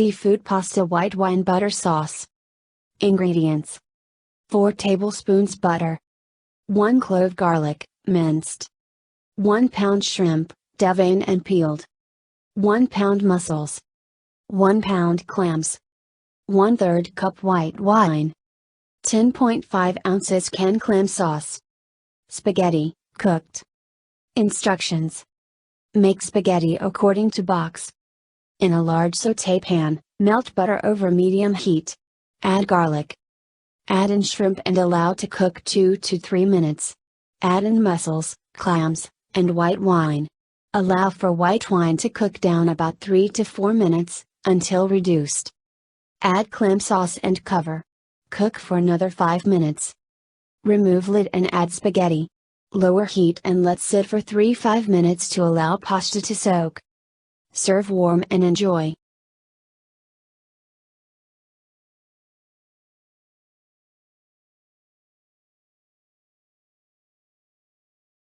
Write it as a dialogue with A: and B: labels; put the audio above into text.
A: Seafood pasta white wine butter sauce. Ingredients: 4 tablespoons butter, 1 clove garlic, minced, 1 pound shrimp, deveined and peeled, 1 pound mussels, 1 pound clams, 1/3 cup white wine, 10.5 ounces canned clam sauce. Spaghetti, cooked. Instructions: make spaghetti according to box. In a large saute pan, melt butter over medium heat. Add garlic. Add in shrimp and allow to cook 2 to 3 minutes. Add in mussels, clams, and white wine. Allow for white wine to cook down about 3 to 4 minutes, until reduced. Add clam sauce and cover. Cook for another 5 minutes. Remove lid and add spaghetti. Lower heat and let sit for 3-5 minutes to allow pasta to soak. Serve warm and enjoy.